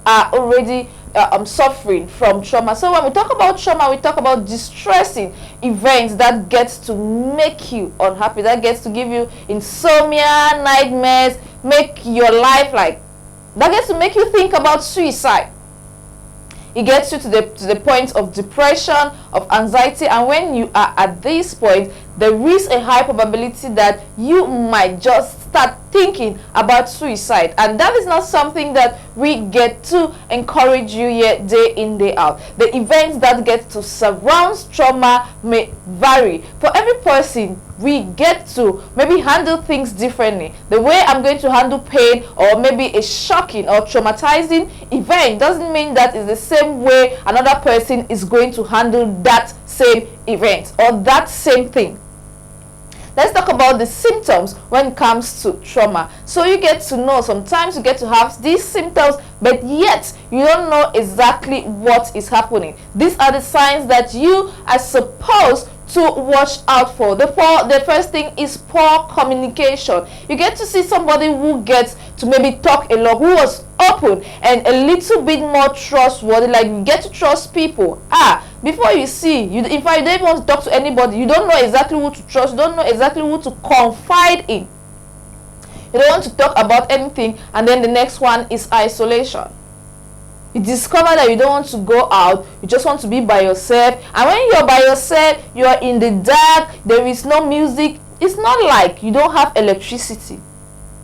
are already suffering from trauma. So when we talk about trauma, we talk about distressing events that gets to make you unhappy, that gets to give you insomnia, nightmares, make your life like, that gets to make you think about suicide. It gets you to the point of depression, of anxiety, and when you are at this point, there is a high probability that you might just start thinking about suicide, and that is not something that we get to encourage you here day in, day out. The events that get to surround trauma may vary. For every person, we get to maybe handle things differently. The way I'm going to handle pain or maybe a shocking or traumatizing event doesn't mean that is the same way another person is going to handle that same event or that same thing. Let's talk about the symptoms when it comes to trauma. So you get to know, sometimes you get to have these symptoms, but yet you don't know exactly what is happening. These are the signs that you are supposed to watch out for. The first thing is poor communication. You get to see somebody who gets to maybe talk a lot, who was open and a little bit more trustworthy, like you get to trust people. Before you see, in fact, you don't even want to talk to anybody. You don't know exactly who to trust. You don't know exactly who to confide in. You don't want to talk about anything. And then the next one is isolation. You discover that you don't want to go out. You just want to be by yourself. And when you're by yourself, you're in the dark. There is no music. It's not like you don't have electricity.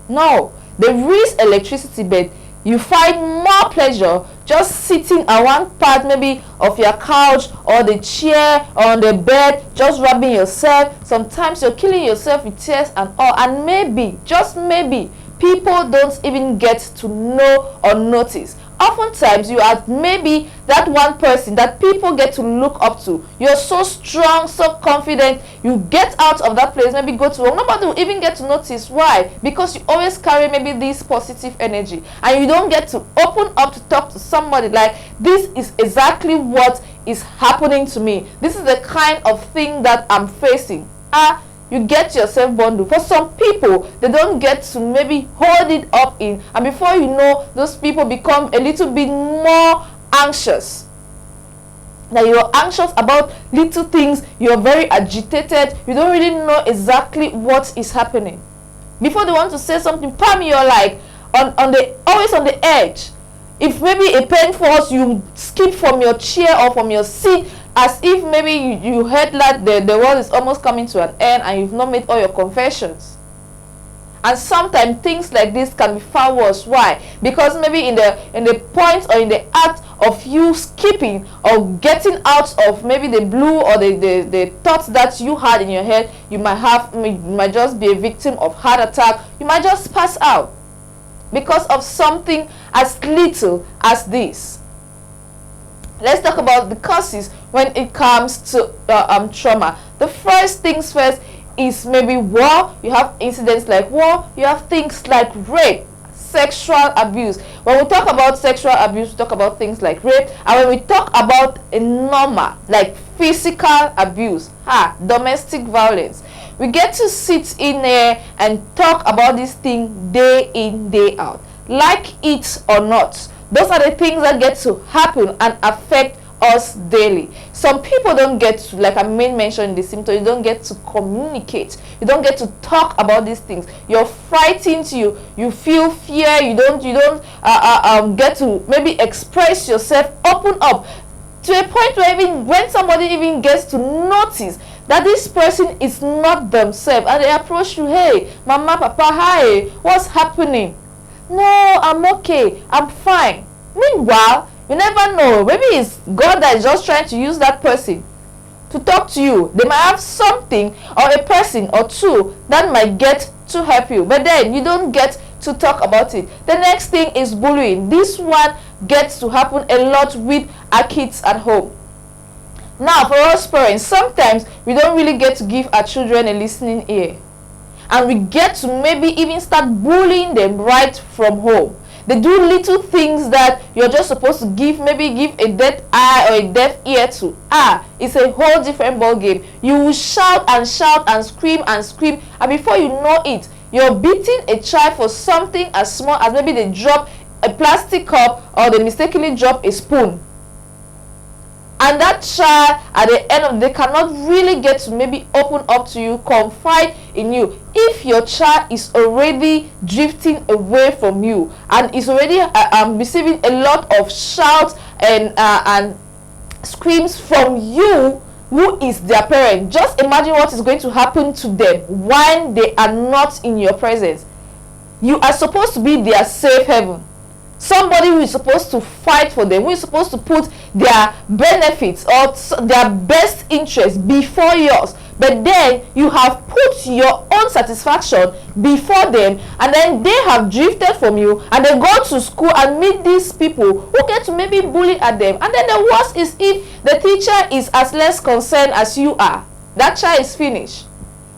No, there is electricity, but you find more pleasure just sitting at one part maybe of your couch or the chair or on the bed, just rubbing yourself. Sometimes you're killing yourself with tears and all, and maybe, just maybe, people don't even get to know or notice. Oftentimes you are maybe that one person that people get to look up to. You're so strong, so confident. You get out of that place, maybe go to work, nobody will even get to notice. Why? Because you always carry maybe this positive energy, and you don't get to open up to talk to somebody like, this is exactly what is happening to me. This is the kind of thing that I'm facing. You get yourself bundled. For some people, they don't get to maybe hold it up in, and before you know, those people become a little bit more anxious. Now you're anxious about little things, you're very agitated, you don't really know exactly what is happening. Before they want to say something, pam, you're like always on the edge. If maybe a pen falls, you skip from your chair or from your seat, as if maybe you heard that the world is almost coming to an end and you've not made all your confessions. And sometimes things like this can be far worse. Why? Because maybe in the point or in the act of you skipping or getting out of maybe the blue or the thoughts that you had in your head, you might just be a victim of heart attack. You might just pass out because of something as little as this. Let's talk about the causes when it comes to trauma. The first things first is maybe war. You have incidents like war. You have things like rape, sexual abuse. When we talk about sexual abuse, we talk about things like rape. And when we talk about a normal, like physical abuse, domestic violence, we get to sit in there and talk about this thing day in, day out. Like it or not, those are the things that get to happen and affect us daily. Some people don't get to, like I mentioned in the symptoms, you don't get to communicate. You don't get to talk about these things. You're frightened. You feel fear. You don't get to maybe express yourself, open up to a point where even when somebody even gets to notice that this person is not themselves and they approach you, hey, mama, papa, hi, what's happening? No, I'm okay, I'm fine. Meanwhile, you never know, maybe it's God that is just trying to use that person to talk to you. They might have something or a person or two that might get to help you, but then you don't get to talk about it. The next thing is bullying. This one gets to happen a lot with our kids at home. Now, for us parents, sometimes we don't really get to give our children a listening ear. And we get to maybe even start bullying them right from home. They do little things that you're just supposed to give a deaf eye or a deaf ear to. It's a whole different ball game. You will shout and scream, and before you know it, you're beating a child for something as small as maybe they drop a plastic cup or they mistakenly drop a spoon, and that child at the end of the day cannot really get to maybe open up to you, confide in you. If your child is already drifting away from you and is already receiving a lot of shouts and screams from you, who is their parent, just imagine what is going to happen to them when they are not in your presence. You are supposed to be their safe haven, somebody who is supposed to fight for them, who is supposed to put their benefits or their best interest before yours. But then you have put your own satisfaction before them, and then they have drifted from you, and they go to school and meet these people who get to maybe bully at them. And then the worst is if the teacher is as less concerned as you are, that child is finished.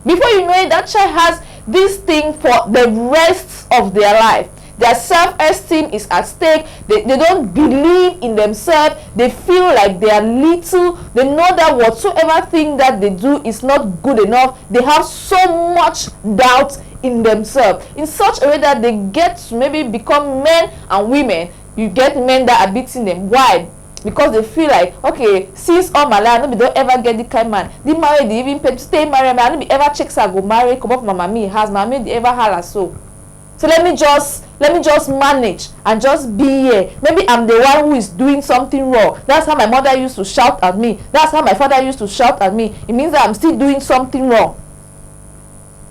Before you know it, that child has this thing for the rest of their life. Their self-esteem is at stake. They don't believe in themselves. They feel like they are little. They know that whatsoever thing that they do is not good enough. They have so much doubt in themselves, in such a way that they get to maybe become men and women. You get men that are beating them. Why? Because they feel like, okay, since all my life, I don't ever get the kind man. The married, they even pay to stay married. I don't ever check I go marry, come up my mommy has my mommy ever holla so. So let me just manage and just be here. Maybe I'm the one who is doing something wrong. That's how my mother used to shout at me. That's how my father used to shout at me. It means that I'm still doing something wrong.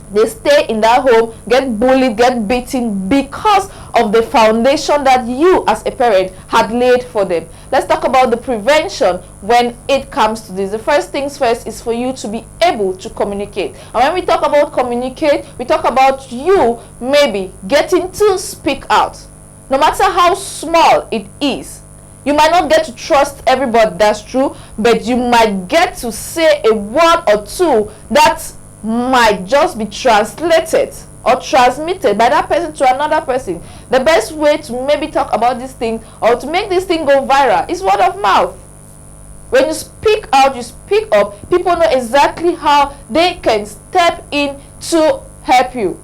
They stay in that home, get bullied, get beaten because of the foundation that you as a parent had laid for them. Let's talk about the prevention when it comes to this. The first things first is for you to be able to communicate. And when we talk about communicate, we talk about you maybe getting to speak out. No matter how small it is. You might not get to trust everybody, that's true, but you might get to say a word or two that might just be translated or transmitted by that person to another person. The best way to maybe talk about this thing or to make this thing go viral is word of mouth. When you speak out, you speak up, people know exactly how they can step in to help you.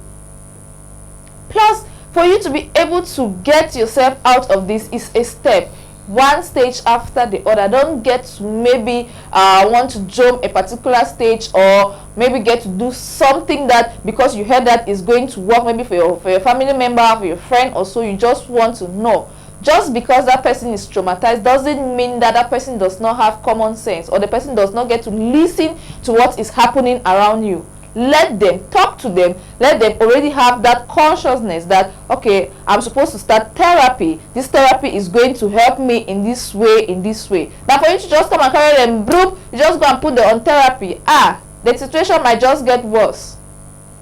Plus, for you to be able to get yourself out of this is a step, one stage after the other. Don't get to maybe want to jump a particular stage or maybe get to do something that because you heard that is going to work maybe for your family member, for your friend or so. You just want to know. Just because that person is traumatized doesn't mean that that person does not have common sense or the person does not get to listen to what is happening around you. Let them talk to them. Let them already have that consciousness that, okay, I'm supposed to start therapy. This therapy is going to help me in this way, in this way. Now for you to just come and carry them, bloop, you just go and put them on therapy. The situation might just get worse.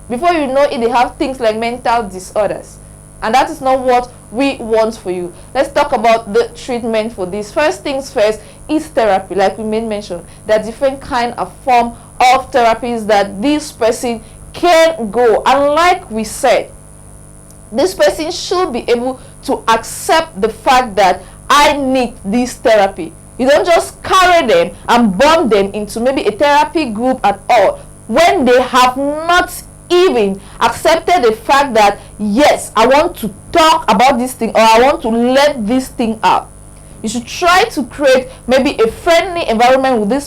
Before you know it, they have things like mental disorders. And that is not what we want for you. Let's talk about the treatment for this. First things first is therapy. Like we made mention, there are different kind of form of therapies that this person can go. And like we said, this person should be able to accept the fact that I need this therapy. You don't just carry them and bomb them into maybe a therapy group at all when they have not even accepted the fact that yes, I want to talk about this thing or I want to let this thing out. You should try to create maybe a friendly environment with this